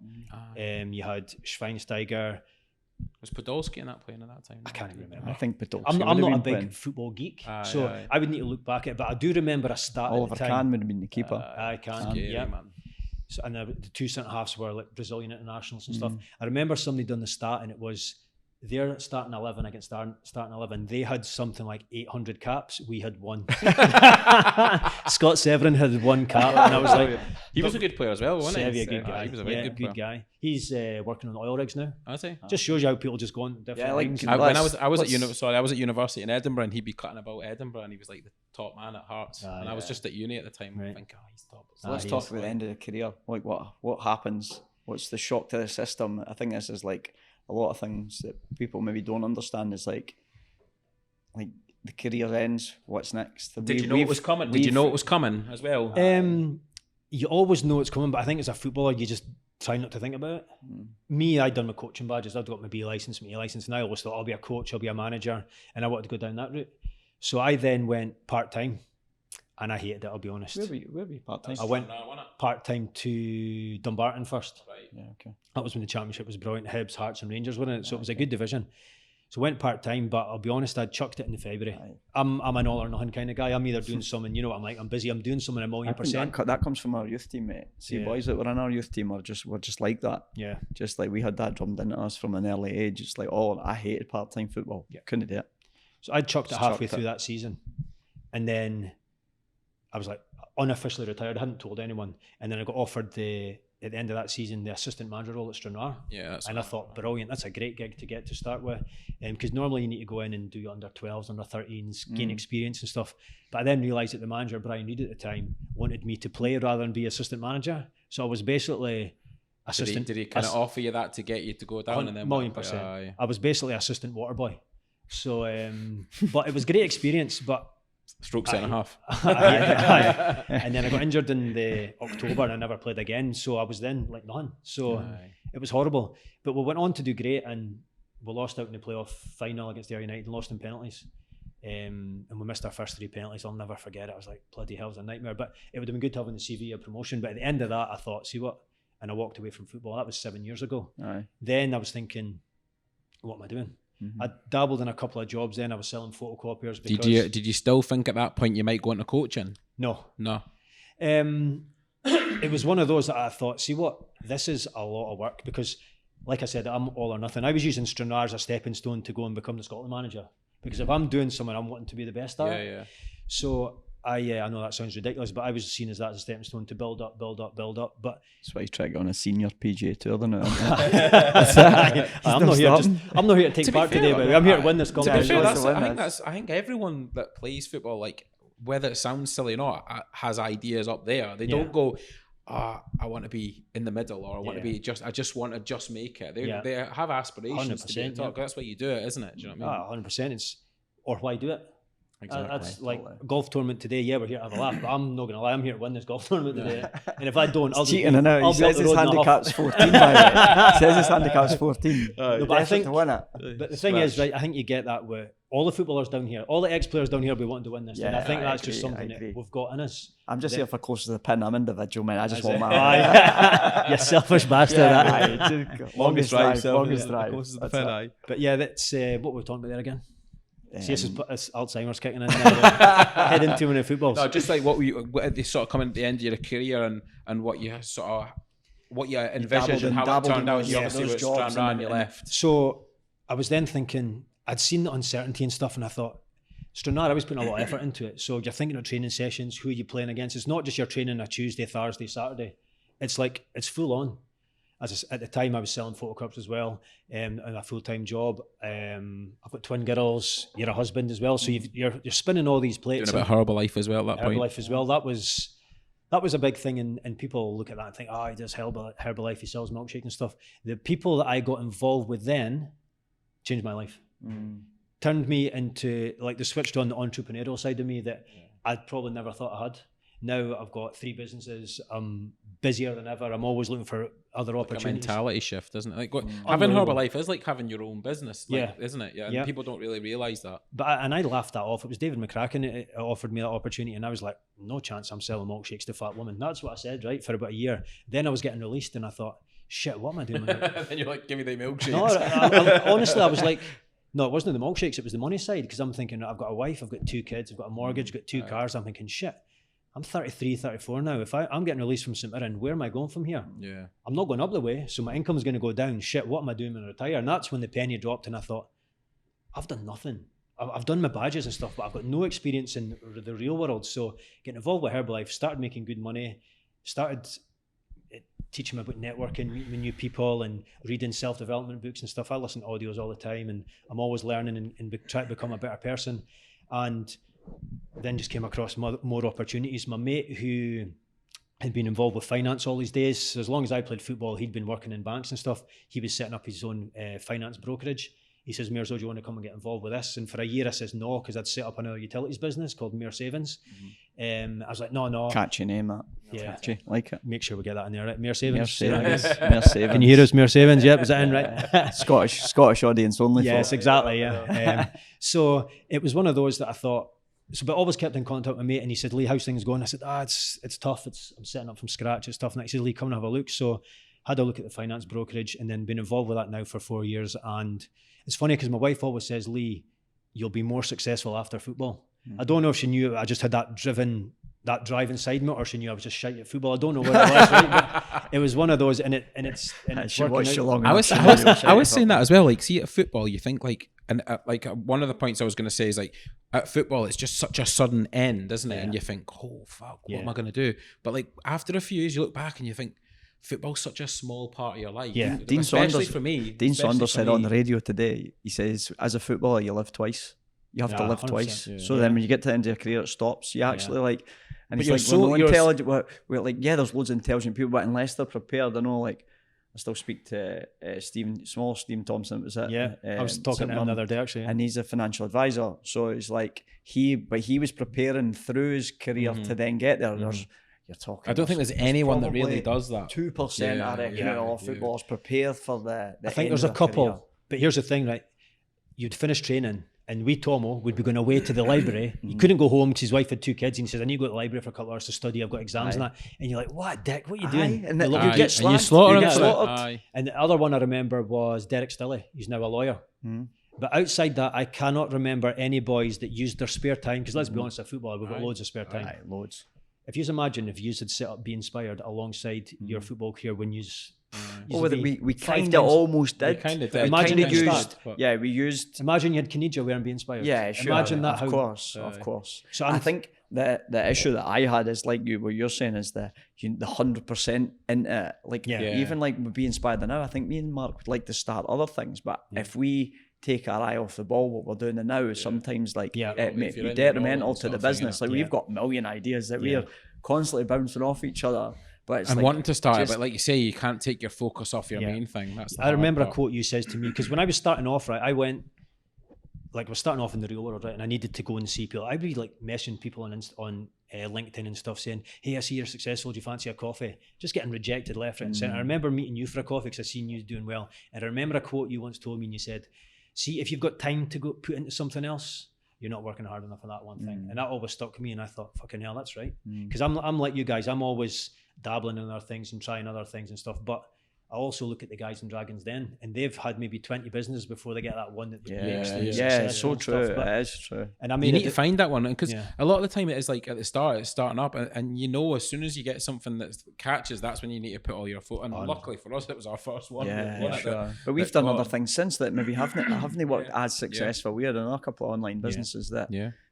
You had Schweinsteiger. Was Podolski in that playing at that time? I can't even remember. I think Podolski. I'm not a big football geek, so I would need to look back at it. But I do remember a stat Oliver at the time. Kahn would have been the keeper. I can, yeah. Man. So, and the two centre halves were like Brazilian internationals and stuff. I remember somebody done the stat, and it was their starting 11 against our starting 11. They had something like 800 caps. We had one. Scott Severin had one cap, and I was like, he was a good player as well, wasn't he? A good guy. He was a very good guy. He's working on oil rigs now. Is he? Just shows you how people just go on different things. When I was at university in Edinburgh, and he'd be cutting about Edinburgh, and he was like the top man at Hearts, and I was just at uni at the time. Right. Thinking, he's top. So let's talk about the end of the career. Like what happens? What's the shock to the system? I think this is like a lot of things that people maybe don't understand. Is like the career ends. What's next? Did you know it was coming? Did you know it was coming as well? You always know it's coming, but I think as a footballer, you just try not to think about it. Me, I'd done my coaching badges. I'd got my B licence, my A licence, and I always thought I'll be a coach, I'll be a manager, and I wanted to go down that route. So I then went part-time, and I hated it, I'll be honest. Where were you part-time? I went part-time to Dumbarton first. Right. Yeah, okay. That was when the championship was brilliant. Hibs, Hearts and Rangers were in it, so it was a good division. So I went part-time, but I'll be honest, I'd chucked it in February. Right. I'm an all or nothing kind of guy. I'm either doing something, you know what I'm like, I'm busy, I'm doing something 1,000,000%. That comes from our youth team, mate. See, boys that were in our youth team were just like that. Yeah. Just like we had that drummed into us from an early age. It's like, I hated part-time football. Yeah. Couldn't do it. So I'd chucked it halfway through that season. And then I was like unofficially retired. I hadn't told anyone. And then I got offered at the end of that season, the assistant manager role at Stranraer. Yeah, and I thought, brilliant, that's a great gig to get to start with. Because normally you need to go in and do under 12s, under 13s, gain experience and stuff. But I then realised that the manager, Brian Reid at the time, wanted me to play rather than be assistant manager. So I was basically assistant. Did he kind of offer you that to get you to go down? And then 1,000,000%. I was basically assistant water boy. So, but it was great experience, but stroke set and a half. And then I got injured in the October and I never played again. So I was then like nothing. So it was horrible. But we went on to do great and we lost out in the playoff final against Ayr United and lost in penalties. And we missed our first 3 penalties. I'll never forget it. I was like, bloody hell, it was a nightmare. But it would have been good to have in the CV a promotion. But at the end of that, I thought, see what? And I walked away from football. That was 7 years ago. Then I was thinking, what am I doing? I dabbled in a couple of jobs then. I was selling photocopiers. Did you still think at that point you might go into coaching? No. It was one of those that I thought, see what, this is a lot of work because, like I said, I'm all or nothing. I was using Stranraer as a stepping stone to go and become the Scotland manager because if I'm doing something, I'm wanting to be the best at it. So I know that sounds ridiculous, but I was seen as that as a stepping stone to build up. But that's why he's trying to get on a senior PGA tour, then. I'm not here to take part today, but I'm here to win this competition. I think everyone that plays football, like whether it sounds silly or not, has ideas up there. They don't go, I want to be in the middle, or I want to be I just want to just make it. They have aspirations to be at the top. That's why you do it, isn't it? Do you know what I mean? 100%. Or why do it? Exactly. That's like a golf tournament today. Yeah, we're here to have a laugh, but I'm not going to lie. I'm here to win this golf tournament today. And if I don't, I'll cheating. He says his handicap's 14. Says his handicap's 14. No, but I think to win it. But the thing is, right? I think you get that with all the footballers down here, all the ex-players down here. We want to win this, and I think that's just something that we've got in us. I'm just here for close to the pin. I'm individual, man. I just want my. You selfish bastard. Longest drive. Close to the pin. But yeah, that's what we're talking about there again. See, it's Alzheimer's kicking in now. Heading too many footballs. No, just like what they sort of coming at the end of your career and what you envisaged and how it turned out. You obviously were strand around you left. So I was then thinking, I'd seen the uncertainty and stuff, and I thought, Stranraer, I was putting a lot of effort into it. So you're thinking of training sessions, who are you playing against? It's not just you're training a Tuesday, Thursday, Saturday. It's like, it's full on. At the time, I was selling photocopies as well, and a full-time job. I've got twin girls. You're a husband as well, so you're spinning all these plates. Doing a bit of Herbalife as well at that point. Herbalife as well. That was a big thing, and people look at that and think, he does Herbalife, he sells milkshake and stuff. The people that I got involved with then changed my life. Turned me into, like, they switched on the entrepreneurial side of me that I'd probably never thought I had. Now I've got 3 businesses. I'm busier than ever. I'm always looking for other opportunities. Like a mentality shift, isn't it? Like having Herbalife is like having your own business, isn't it? Yeah, and people don't really realise that. But I laughed that off. It was David McCracken it offered me that opportunity, and I was like, no chance I'm selling milkshakes to fat women. That's what I said, right, for about a year. Then I was getting released, and I thought, shit, what am I doing? And you're like, give me the milkshakes. No, honestly, I was like, no, it wasn't the milkshakes. It was the money side, because I'm thinking, I've got a wife, I've got 2 kids, I've got a mortgage, I've got 2 cars. I'm thinking, shit. I'm 33, 34 now. If I'm getting released from St Mirren, where am I going from here? Yeah. I'm not going up the way, so my income's going to go down. Shit, what am I doing when I retire? And that's when the penny dropped, and I thought, I've done nothing. I've done my badges and stuff, but I've got no experience in the real world. So getting involved with Herbalife, started making good money, started teaching me about networking, meeting with new people, and reading self-development books and stuff. I listen to audios all the time, and I'm always learning and trying to become a better person. And then just came across more opportunities. My mate, who had been involved with finance all these days, so as long as I played football, he'd been working in banks and stuff. He was setting up his own finance brokerage. He says, Mair, do you want to come and get involved with this? And for a year I says no, because I'd set up another utilities business called Mair Savings. I was like, no. Catchy name, that. Yeah. Catchy. Like it. Make sure we get that in there, right? Mair Savings. Mair Savings. Can you hear us, Mair Savings? Yep, is that in, right? Scottish audience only. Yes, exactly, yeah. So it was one of those that I thought, but always kept in contact with my mate, and he said, Lee, how's things going? I said, it's tough. I'm setting up from scratch. It's tough. And he said, Lee, come and have a look. So had a look at the finance brokerage, and then been involved with that now for 4 years. And it's funny because my wife always says, Lee, you'll be more successful after football. I don't know if she knew I just had that drive inside me, or she knew I was just shite at football. I don't know what it was, right? But it was one of those, and it's working out. I was saying that as well. Like, see, at football, you think like, and like one of the points I was going to say is like, at football, it's just such a sudden end, isn't it? Yeah. And you think, oh fuck, what am I going to do? But like after a few years, you look back and you think, football's such a small part of your life. Yeah, Dean Saunders said on the radio today, he says, as a footballer, you live twice. You have to live twice. Yeah. So then when you get to the end of your career, it stops. You actually like, and it's like, we're intelligent. We're like, there's loads of intelligent people, but unless they're prepared, I know, like, I still speak to Stephen Thompson, was it? Yeah, I was talking to him the other day, actually. And he's a financial advisor. So it's like, he was preparing through his career to then get there. You're talking. I don't think there's anyone that really does that. 2%, I reckon, of all footballers prepared for the I think there's a couple, but here's the thing, right? You'd finish training, and we, Tomo, would be going away to the library. He couldn't go home because his wife had 2 kids, and he says, I need to go to the library for a couple of hours to study. I've got exams and that. And you're like, what, dick? What are you doing? And you get slaughtered. You get slaughtered. And the other one I remember was Derek Stilley. He's now a lawyer. But outside that, I cannot remember any boys that used their spare time, because let's be honest, a footballer, we've got loads of spare time. Loads. If you imagine if you had set up Be Inspired alongside your football career when you we kind of almost did. We kind of did. Imagine we used. Imagine you had Caniggia wearing Be Inspired. Yeah, sure. Imagine that. Of course. So I think the issue that I had is like what you're saying is the 100% into it. Like even like with Be Inspired now, I think me and Mark would like to start other things, but if we take our eye off the ball, what we're doing now is sometimes like it may be detrimental to the business. Like we've got a million ideas that we're constantly bouncing off each other. But it's and like, wanting to start, but like you say, you can't take your focus off your main thing. That's the I remember part. A quote you says to me, because when I was starting off, right, I went, like, we're starting off in the real world, right, and I needed to go and see people. I'd be like messaging people on LinkedIn and stuff saying, hey, I see you're successful, do you fancy a coffee? Just getting rejected left, right and centre. I remember meeting you for a coffee because I seen you doing well. And I remember a quote you once told me, and you said, see, if you've got time to go put into something else, you're not working hard enough on that one thing. And that always stuck to me, and I thought, fucking hell, that's right. Because I'm like you guys, I'm always dabbling in other things and trying other things and stuff, but I also look at the guys in Dragon's Den, and they've had maybe 20 businesses before they get that one that makes them successful. It's so true. It is true. And I mean, you need to find that one, because a lot of the time it is like at the start, it's starting up, and you know, as soon as you get something that catches, that's when you need to put all your foot in. Luckily for us, it was our first one. But we've done other things since that maybe haven't worked as successful. We had a couple of online businesses that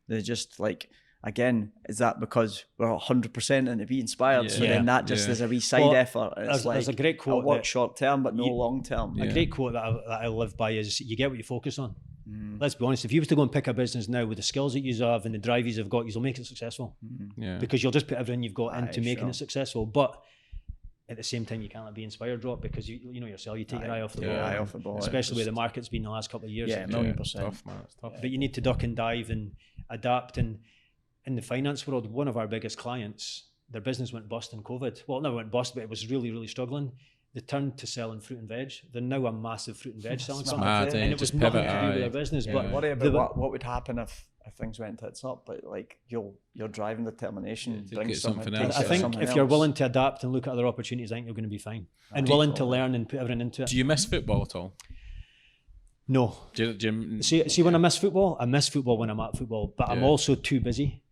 they just like. Again, is that because we're 100% into Be Inspired? So then that just is a wee side effort. It's there's a great quote. It works short term, but no long term. A great quote that I live by is, you get what you focus on. Let's be honest, if you was to go and pick a business now with the skills that you have and the drive you've got, you'll make it successful. Because you'll just put everything you've got into making it successful. But at the same time, you can't let Be Inspired drop, because you know yourself, you take your eye off the ball. Especially where the market's been the last couple of years. Yeah, 1,000,000%. It's tough, man. It's tough. But you need to duck and dive and adapt. And in the finance world, one of our biggest clients, their business went bust in COVID. Well, it never went bust, but it was really, really struggling. They turned to selling fruit and veg. They're now a massive fruit and veg selling company. And it was nothing to do with their business. But worry about what would happen if things went tits up, but like your driving determination brings something else. I think if you're willing to adapt and look at other opportunities, I think you're going to be fine. And willing to learn and put everything into it. Do you miss football at all? No. See, when I miss football when I'm at football, but I'm also too busy.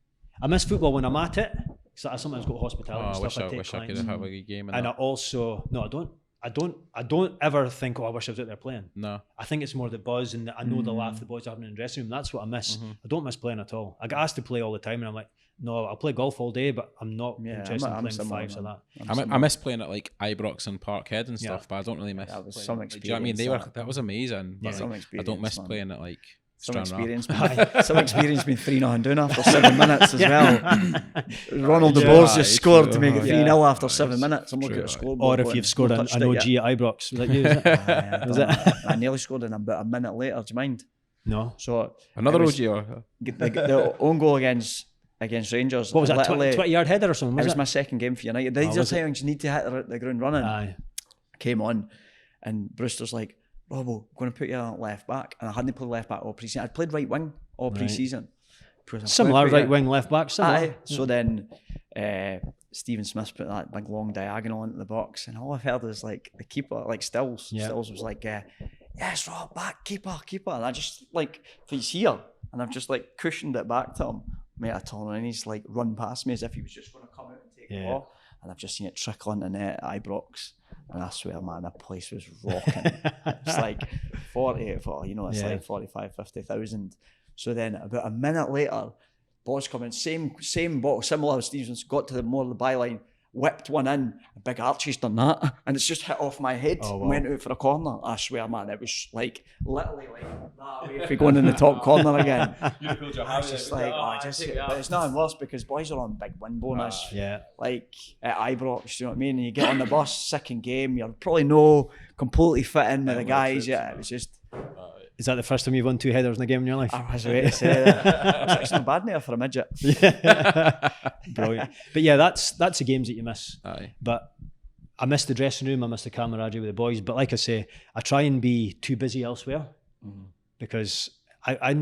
I miss football when I'm at it, because I sometimes go to hospitality and stuff. I wish I could have a game. And I also, no, I don't ever think, I wish I was out there playing. No. I think it's more the buzz, and I know the laugh the boys are having in the dressing room. That's what I miss. I don't miss playing at all. I get asked to play all the time, and I'm like, no, I'll play golf all day, but I'm not interested in playing fives like that. I miss playing at like Ibrox and Parkhead and stuff, but I don't really miss. That was some experience. Do you know what I mean? That was amazing. But I don't miss playing at like. Some experience been 3-0 down after 7 minutes as well. Ronald de Boer's just scored to make it 3-0 after 7 minutes. I'm looking at a scoreboard. Or if you've scored an OG at Ibrox. Was that you? Was it? I nearly scored in about a minute later. Do you mind? No. So another OG or the own goal against Rangers. What was that? 20-yard header or something? It was my second game for United. These are times you need to hit the ground running. Aye. I came on, and Brewster's like, Robbo, I'm going to put you on left back. And I hadn't played left back all pre-season. I'd played right wing all pre-season. Similar right wing, left back, similar. Aye. So then Stephen Smith put that big long diagonal into the box, and all I've heard is like the keeper, like Stills. Yeah. Stills was like, yes, Rob, back, keeper. And I just like, he's here. And I've just like cushioned it back to him. Mate, I told him, and he's like run past me as if he was just going to come out and take the ball. And I've just seen it trickle into net at Ibrox. And I swear, man, that place was rocking. It's like 40, it's like 45, 50,000. So then about a minute later, boys come in, same ball, similar as Stevens, got to the more of the byline, whipped one in, Big Archie's done that, and it's just hit off my head and went out for a corner. I swear, man, it was like literally like that way if we going in the top corner again. I was just like, but it's nothing worse because boys are on big win bonus. Like at Ibrox, you know what I mean? And you get on the bus, second game, you're probably no completely fit in with the guys. It was just. Is that the first time you've won 2 headers in a game in your life? I was about to say that. I was actually not bad now for a midget. Brilliant. But yeah, that's the games that you miss. Aye. But I miss the dressing room, I miss the camaraderie with the boys. But like I say, I try and be too busy elsewhere because I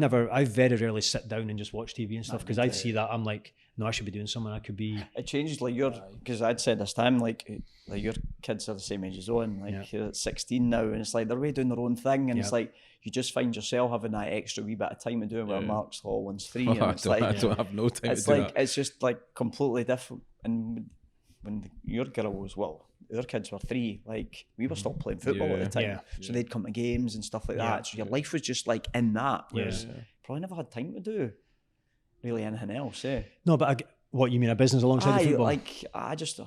very rarely sit down and just watch TV and stuff because I'd see that, I'm like, no, I should be doing something. I could be. It changes like because I'd said this time, like your kids are the same age as Owen, like you're at 16 now, and it's like they're way doing their own thing, and it's like you just find yourself having that extra wee bit of time to do it where Mark's Holland's 3. And it's I don't have no time it's to do like, it's just like completely different. And when your girl was, their kids were 3, like we were still playing football at the time. So they'd come to games and stuff like that. So your life was just like in that. Whereas probably never had time to do really anything else, eh? No, but what you mean, a business alongside the football? I just.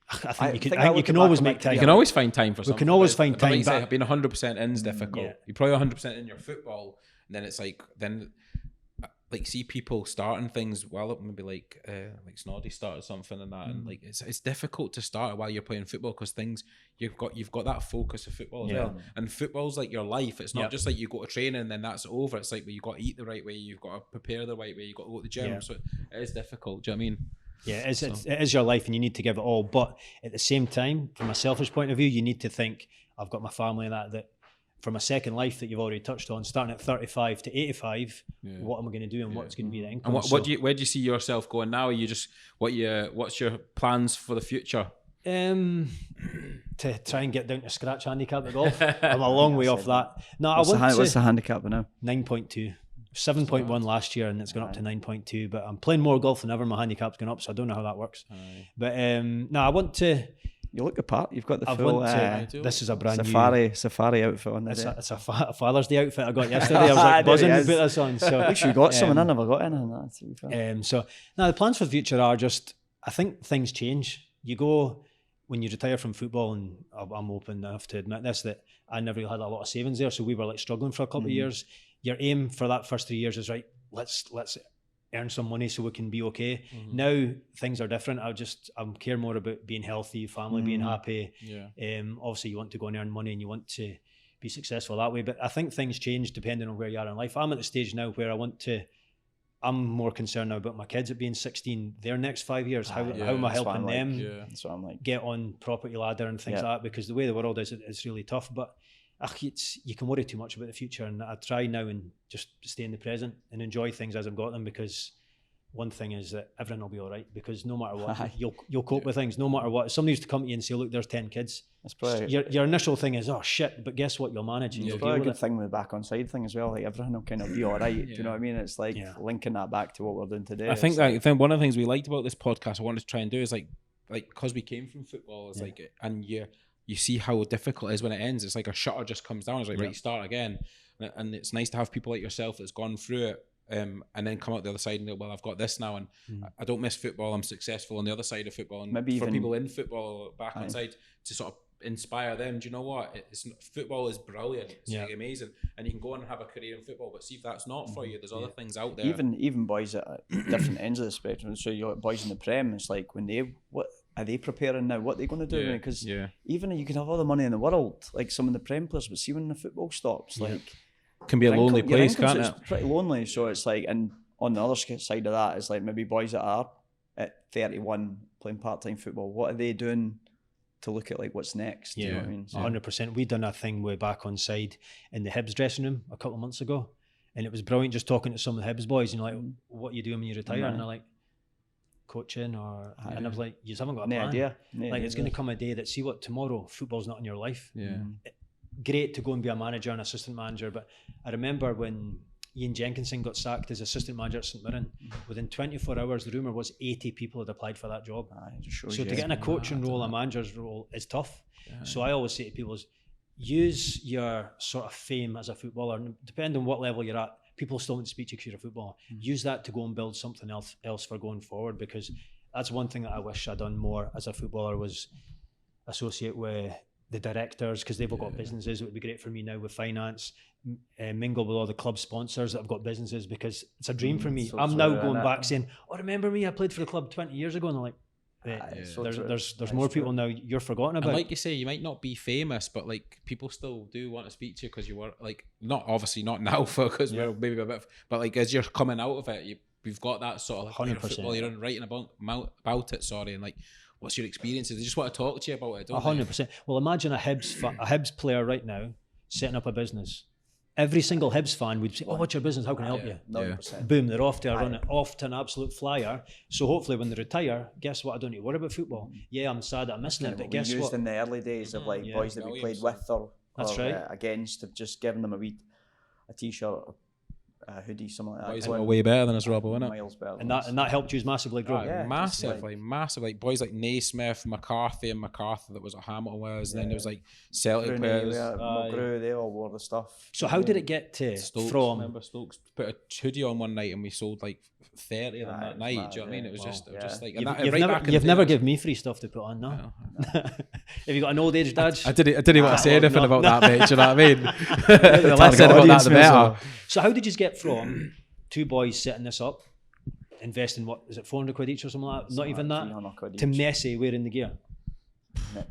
I think I you look can back always at my make time. career, You can always find time for something. We can always find But time. like you say, But being 100% in is difficult. yeah. You're probably 100% in your football, and then it's like like see people starting things while maybe like Snoddy started something and that, and like it's difficult to start it while you're playing football because things you've got that focus of football as well, and football's like your life. It's not just like you go to training and then that's over. It's like, well, you've got to eat the right way, you've got to prepare the right way, you've got to go to the gym. So it is difficult. Do you know what I mean? Yeah, it is your life, and you need to give it all. But at the same time, from a selfish point of view, you need to think, I've got my family and that from a second life that you've already touched on, starting at 35 to 85, what am I going to do and what's going to be the income? And where do you see yourself going now? Are you just what's your plans for the future? To try and get down to scratch handicap at golf. I'm a long way off that. No, what's the handicap now? 9.2. 7.1 last year, and it's gone up to 9.2. But I'm playing more golf than ever. My handicap's gone up, so I don't know how that works. But no, I want to. You look apart. You've got the full. This is a brand safari outfit on. It's a Father's Day outfit I got yesterday. I was like buzzing to put this on. So at least you got some, and I never got anything. So now the plans for the future are just. I think things change. You go when you retire from football, and I'm open enough to admit this, that I never really had a lot of savings there, so we were like struggling for a couple of years. Your aim for that first 3 years is right. Let's earn some money so we can be okay. Now things are different. I'm care more about being healthy, family being happy. Obviously you want to go and earn money and you want to be successful that way. But I think things change depending on where you are in life. I'm at the stage now where I'm more concerned now about my kids at being 16. Their next 5 years, how am I helping them get on property ladder and things like that? Because the way the world is, it's really tough. But you can worry too much about the future, and I try now and just stay in the present and enjoy things as I've got them, because one thing is that everything will be all right, because no matter what, you'll cope with things no matter what. If somebody used to come to you and say, look, there's 10 kids, that's probably your initial thing is, oh shit, but guess what, you'll manage. And it's probably a good thing with the back Onside thing as well, like everything will kind of be all right. Do you know what I mean? It's like linking that back to what we're doing today. I think one of the things we liked about this podcast, I wanted to try and do is like because we came from football, it's like, and you see how difficult it is when it ends. It's like a shutter just comes down. It's like, right, start again. And it's nice to have people like yourself that's gone through it and then come out the other side and go, well, I've got this now, and I don't miss football. I'm successful on the other side of football. And maybe for people in football back Onside to sort of inspire them. Do you know what? Football is brilliant. It's like amazing, and you can go on and have a career in football. But see if that's not for you, there's other things out there. Even boys at different ends of the spectrum. So you got boys in the Prem. It's like what are they preparing now? What are they going to do? Because even you can have all the money in the world, like some of the Prem players, but see when the football stops, like it can be a lonely place, can't it? It's pretty lonely. So it's like, and on the other side of that, it's like maybe boys that are at 31 playing part-time football. What are they doing to look at like what's next? Yeah, you know what I mean? So, 100%. We done a thing way back Onside in the Hibs dressing room a couple of months ago, and it was brilliant just talking to some of the Hibs boys, and you're like, what are you doing when you retire? And they're like, coaching, and I was like, you haven't got a plan. Idea. It's going to come a day that, see what, tomorrow football's not in your life. Great to go and be a manager and assistant manager, but I remember when Ian Jenkinson got sacked as assistant manager at St Mirren, within 24 hours the rumour was 80 people had applied for that job. So to get in a coaching role, a manager's role, is tough. So I always say to people is, use your sort of fame as a footballer, depending on what level you're at. People still want to speak to you because you're a footballer. Use that to go and build something else for going forward, because that's one thing that I wish I'd done more as a footballer, was associate with the directors, because they've all got businesses. It would be great for me now with finance, mingle with all the club sponsors that have got businesses, because it's a dream for me. I'm now going back saying, oh, remember me? I played for the club 20 years ago. And I'm like, there's more people now you're forgotten about. And like you say, you might not be famous, but like people still do want to speak to you because you were like, not obviously not now because we're maybe a bit, but like as you're coming out of it, we've got that sort of 100%. You're writing about it. Sorry, and like, what's your experiences? They just want to talk to you about it, don't 100%. Well, imagine a Hibs player right now setting up a business. Every single Hibs fan would say, oh, what's your business? How can I help you? 100%. Boom, they're off to a run, off to an absolute flyer. So hopefully when they retire, guess what? I don't need to worry about football. Yeah, I'm sad that I missed it, but guess what? We used in the early days of like boys that we played with or against, of just giving them a t-shirt, a hoodie, something like that. Boys were way better than us, Robbo, wasn't it? Miles better. And that helped you massively grow. Massive. Like boys like Naismith, McCarthy that was at Hamilton Wells, and then there was like Celtic players. McGrew, they all wore the stuff. So how did it get to Stokes, from? Remember Stokes put a hoodie on one night and we sold like 30 of them that night. Do you know what I mean? It was just like You've never given me free stuff to put on, no? Have you got an old age dad? I didn't want to say anything about that, mate. Do you know what I mean? The less said about that, the better. So how did you get from 2 boys setting this up, investing what is it, 400 quid each or something like that? Not even that. To Messi wearing the gear.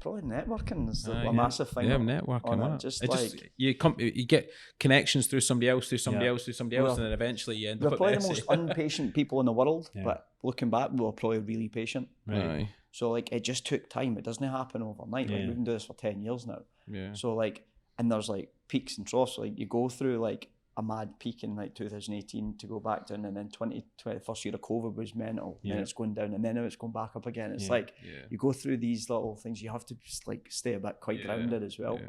Probably networking is a massive thing. Yeah, networking. You get connections through somebody else, and then eventually you end up. We're probably the most impatient people in the world, but looking back, we were probably really patient. Right. So like, it just took time. It doesn't happen overnight. Like, we've been doing this for 10 years now. Yeah. So like, and there's like peaks and troughs. Like, you go through like a mad peak in like 2018 to go back down, and then 2020, first year of COVID was mental, and then it's going down, and then now it's going back up again. It's like you go through these little things. You have to just like stay a bit quite grounded as well.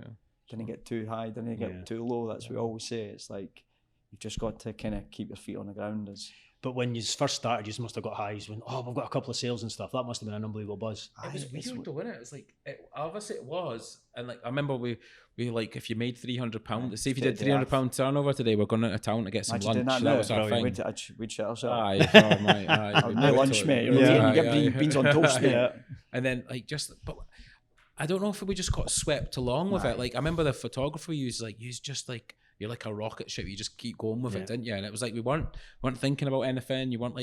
Didn't get too high, didn't get too low. That's what we always say. It's like you've just got to kind of keep your feet on the ground. But when you first started, you must have got highs when, we've got a couple of sales and stuff. That must have been an unbelievable buzz. It was weird though, wasn't it? It's like, obviously it was. And like, I remember we like, if you made £300, say if you did £300 turnover today, we're going out of town to get some lunch. That was our thing. We'd shit ourselves. No lunch, mate. You get beans on toast, mate. And then like, but I don't know if we just got swept along with it. Like, I remember the photographer used just like, you're like a rocket ship. You just keep going with it, didn't you? And it was like we weren't thinking about anything. You weren't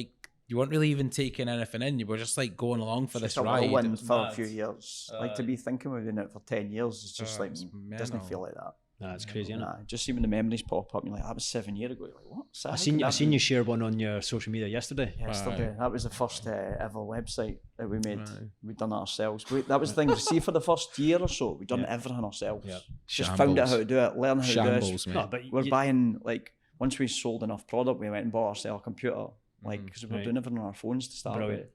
really even taking anything in. You were just like going along for this ride. Win for a few years. Like, to be thinking we've been out for 10 years is just like, doesn't feel like that. Nah, it's crazy, isn't it? Just see when the memories pop up, you're like, that was 7 years ago. You're like, what? I seen you share one on your social media yesterday. That was the first ever website that we made. We'd done it ourselves. That was the thing. See, for the first year or so, we'd done everything ourselves. Just found out how to do it, learn how to do it. No, we're buying, like, once we sold enough product, we went and bought ourselves a computer, like, because we were doing everything on our phones to start with.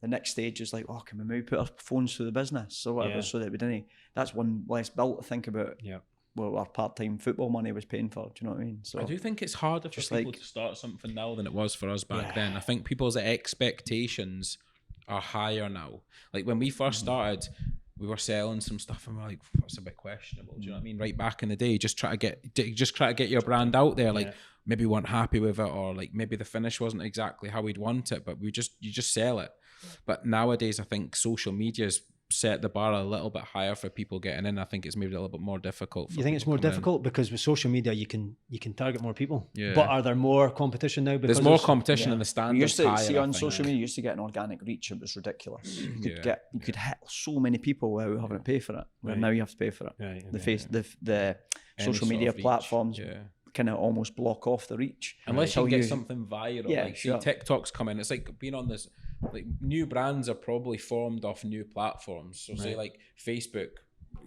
The next stage is like, can we maybe put our phones through the business or whatever, so that we didn't. That's one less bill to think about. What our part-time football money was paying for. Do you know what I mean? So I do think it's harder for people to start something now than it was for us back then. I think people's expectations are higher now. Like when we first started, we were selling some stuff and we're like, that's a bit questionable. Do you know what I mean? Right back in the day, just try to get your brand out there. Like maybe we weren't happy with it, or like maybe the finish wasn't exactly how we'd want it, but you just sell it. But nowadays, I think social media's set the bar a little bit higher for people getting in. I think it's maybe a little bit more difficult. You think it's more difficult because with social media you can target more people? But are there more competition now? Because there's more competition in the standards. You used to see on social media, you used to get an organic reach. It was ridiculous. You could hit so many people without having to pay for it. Where now you have to pay for it. The social media platforms kind of almost block off the reach unless you get something viral. See, TikTok's coming. It's like being on this. Like new brands are probably formed off new platforms. So say like Facebook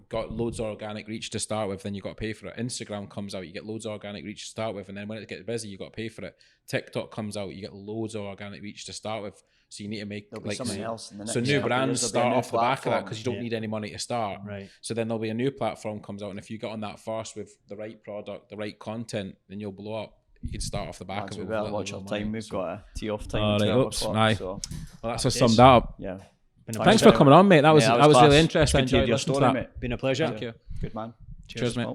got loads of organic reach to start with, then you got to pay for it. Instagram comes out, you get loads of organic reach to start with, and then when it gets busy, you got to pay for it. TikTok comes out, you get loads of organic reach to start with. So you need to make like something else. So new brands start off the back of that because you don't need any money to start. Right. So then there'll be a new platform comes out, and if you get on that first with the right product, the right content, then you'll blow up. You can start off the back of it. We better watch our time. We've got a tee off time. All right, oops, aye. So well, that's us summed that up. Yeah. Thanks for coming on, mate. That was really interesting. Enjoyed your story, mate. Been a pleasure. Thank you. Good man. Cheers mate.